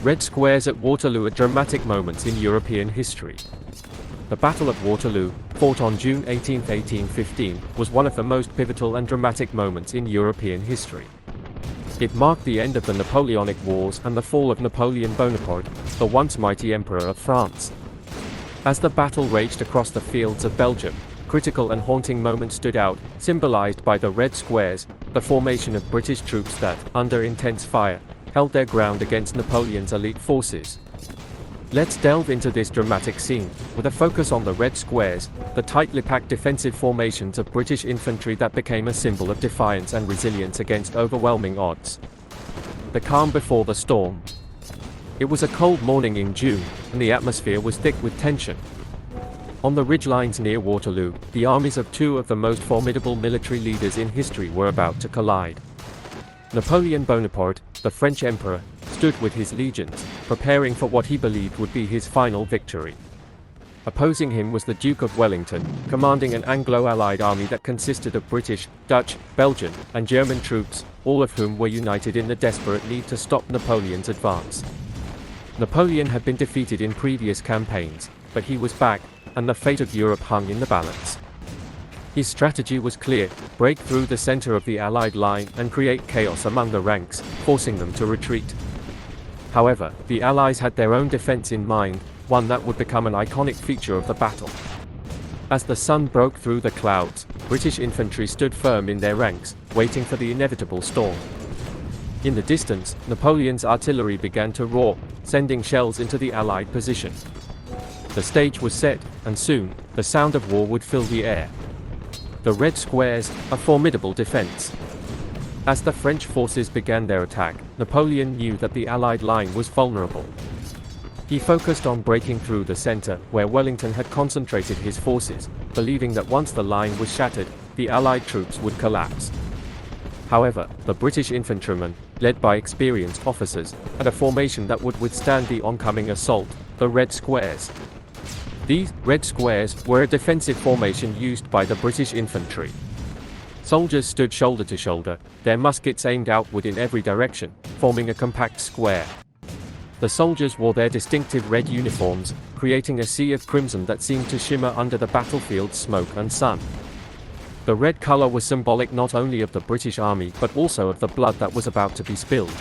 Red squares at Waterloo are dramatic moments in European history. The Battle of Waterloo, fought on June 18, 1815, was one of the most pivotal and dramatic moments in European history. It marked the end of the Napoleonic Wars and the fall of Napoleon Bonaparte, the once mighty Emperor of France. As the battle raged across the fields of Belgium, critical and haunting moments stood out, symbolized by the red squares, the formation of British troops that, under intense fire, held their ground against Napoleon's elite forces. Let's delve into this dramatic scene, with a focus on the red squares, the tightly packed defensive formations of British infantry that became a symbol of defiance and resilience against overwhelming odds. The calm before the storm. It was a cold morning in June, and the atmosphere was thick with tension. On the ridgelines near Waterloo, the armies of two of the most formidable military leaders in history were about to collide. Napoleon Bonaparte, the French emperor, stood with his legions, preparing for what he believed would be his final victory. Opposing him was the Duke of Wellington, commanding an Anglo-Allied army that consisted of British, Dutch, Belgian, and German troops, all of whom were united in the desperate need to stop Napoleon's advance. Napoleon had been defeated in previous campaigns, but he was back, and the fate of Europe hung in the balance. His strategy was clear: break through the center of the Allied line and create chaos among the ranks, forcing them to retreat. However, the Allies had their own defense in mind, one that would become an iconic feature of the battle. As the sun broke through the clouds, British infantry stood firm in their ranks, waiting for the inevitable storm. In the distance, Napoleon's artillery began to roar, sending shells into the Allied position. The stage was set, and soon, the sound of war would fill the air. The red squares, a formidable defense. As the French forces began their attack, Napoleon knew that the Allied line was vulnerable. He focused on breaking through the center, where Wellington had concentrated his forces, believing that once the line was shattered, the Allied troops would collapse. However, the British infantrymen, led by experienced officers, had a formation that would withstand the oncoming assault: the red squares. These red squares were a defensive formation used by the British infantry. Soldiers stood shoulder to shoulder, their muskets aimed outward in every direction, forming a compact square. The soldiers wore their distinctive red uniforms, creating a sea of crimson that seemed to shimmer under the battlefield's smoke and sun. The red color was symbolic not only of the British army but also of the blood that was about to be spilled.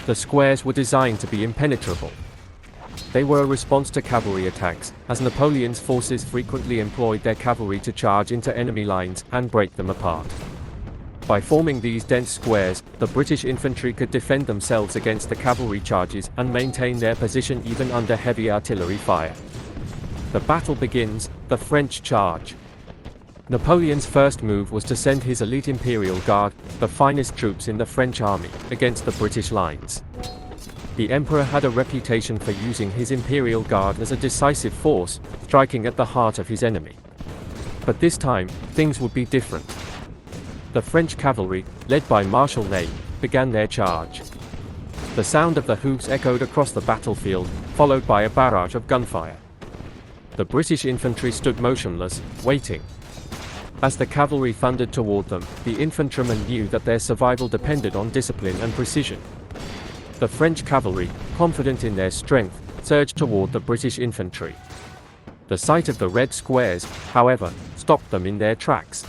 The squares were designed to be impenetrable. They were a response to cavalry attacks, as Napoleon's forces frequently employed their cavalry to charge into enemy lines and break them apart. By forming these dense squares, the British infantry could defend themselves against the cavalry charges and maintain their position even under heavy artillery fire. The battle begins: the French charge. Napoleon's first move was to send his elite Imperial Guard, the finest troops in the French army, against the British lines. The Emperor had a reputation for using his Imperial Guard as a decisive force, striking at the heart of his enemy. But this time, things would be different. The French cavalry, led by Marshal Ney, began their charge. The sound of the hoofs echoed across the battlefield, followed by a barrage of gunfire. The British infantry stood motionless, waiting. As the cavalry thundered toward them, the infantrymen knew that their survival depended on discipline and precision. The French cavalry, confident in their strength, surged toward the British infantry. The sight of the red squares, however, stopped them in their tracks.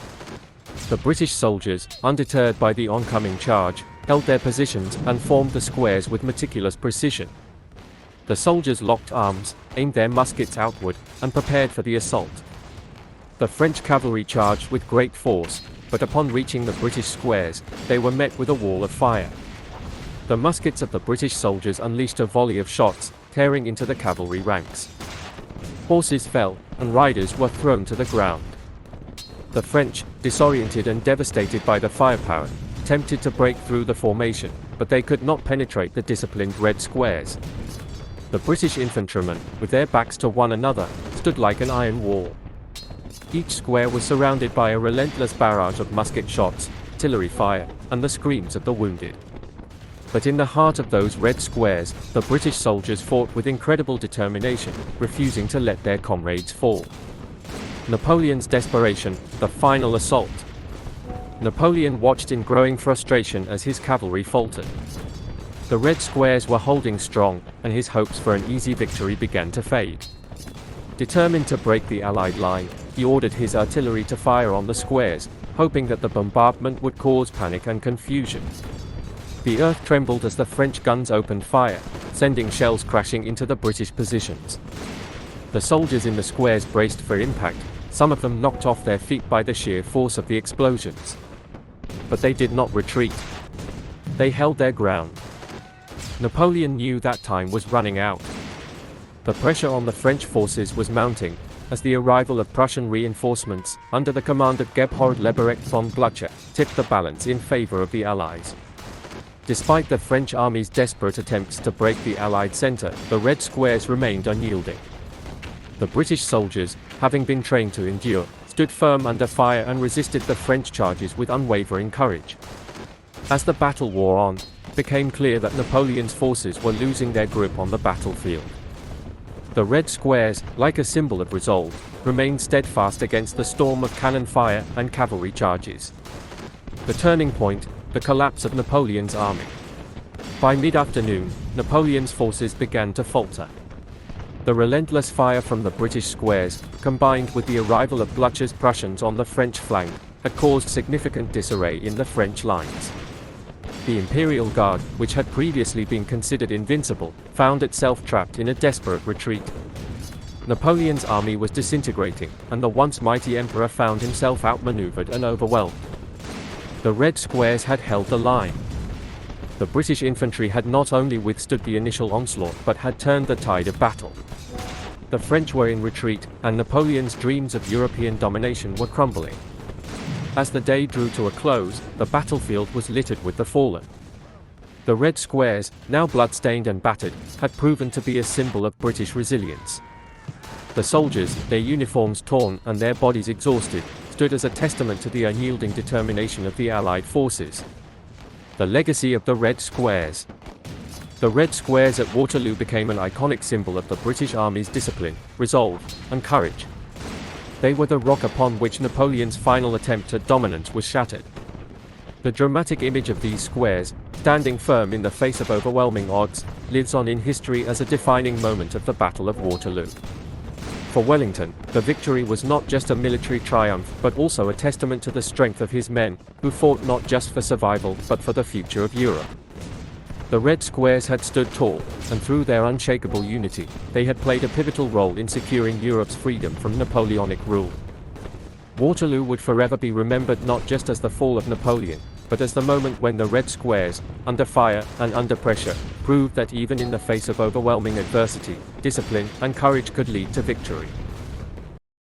The British soldiers, undeterred by the oncoming charge, held their positions and formed the squares with meticulous precision. The soldiers locked arms, aimed their muskets outward, and prepared for the assault. The French cavalry charged with great force, but upon reaching the British squares, they were met with a wall of fire. The muskets of the British soldiers unleashed a volley of shots, tearing into the cavalry ranks. Horses fell, and riders were thrown to the ground. The French, disoriented and devastated by the firepower, attempted to break through the formation, but they could not penetrate the disciplined red squares. The British infantrymen, with their backs to one another, stood like an iron wall. Each square was surrounded by a relentless barrage of musket shots, artillery fire, and the screams of the wounded. But in the heart of those red squares, the British soldiers fought with incredible determination, refusing to let their comrades fall. Napoleon's desperation, the final assault. Napoleon watched in growing frustration as his cavalry faltered. The red squares were holding strong, and his hopes for an easy victory began to fade. Determined to break the Allied line, he ordered his artillery to fire on the squares, hoping that the bombardment would cause panic and confusion. The earth trembled as the French guns opened fire, sending shells crashing into the British positions. The soldiers in the squares braced for impact, some of them knocked off their feet by the sheer force of the explosions. But they did not retreat. They held their ground. Napoleon knew that time was running out. The pressure on the French forces was mounting, as the arrival of Prussian reinforcements, under the command of Gebhard Leberecht von Blücher, tipped the balance in favor of the Allies. Despite the French army's desperate attempts to break the Allied center, the red squares remained unyielding. The British soldiers, having been trained to endure, stood firm under fire and resisted the French charges with unwavering courage. As the battle wore on, it became clear that Napoleon's forces were losing their grip on the battlefield. The red squares, like a symbol of resolve, remained steadfast against the storm of cannon fire and cavalry charges. The turning point, the collapse of Napoleon's army. By mid-afternoon, Napoleon's forces began to falter. The relentless fire from the British squares, combined with the arrival of Blücher's Prussians on the French flank, had caused significant disarray in the French lines. The Imperial Guard, which had previously been considered invincible, found itself trapped in a desperate retreat. Napoleon's army was disintegrating, and the once mighty emperor found himself outmaneuvered and overwhelmed. The red squares had held the line. The British infantry had not only withstood the initial onslaught but had turned the tide of battle. The French were in retreat, and Napoleon's dreams of European domination were crumbling. As the day drew to a close, the battlefield was littered with the fallen. The red squares, now blood-stained and battered, had proven to be a symbol of British resilience. The soldiers, their uniforms torn and their bodies exhausted, stood as a testament to the unyielding determination of the Allied forces. The legacy of the red squares. The red squares at Waterloo became an iconic symbol of the British Army's discipline, resolve, and courage. They were the rock upon which Napoleon's final attempt at dominance was shattered. The dramatic image of these squares, standing firm in the face of overwhelming odds, lives on in history as a defining moment of the Battle of Waterloo. For Wellington, the victory was not just a military triumph but also a testament to the strength of his men, who fought not just for survival but for the future of Europe. The red squares had stood tall, and through their unshakable unity, they had played a pivotal role in securing Europe's freedom from Napoleonic rule. Waterloo would forever be remembered not just as the fall of Napoleon, but as the moment when the red squares, under fire and under pressure, proved that even in the face of overwhelming adversity, discipline and courage could lead to victory.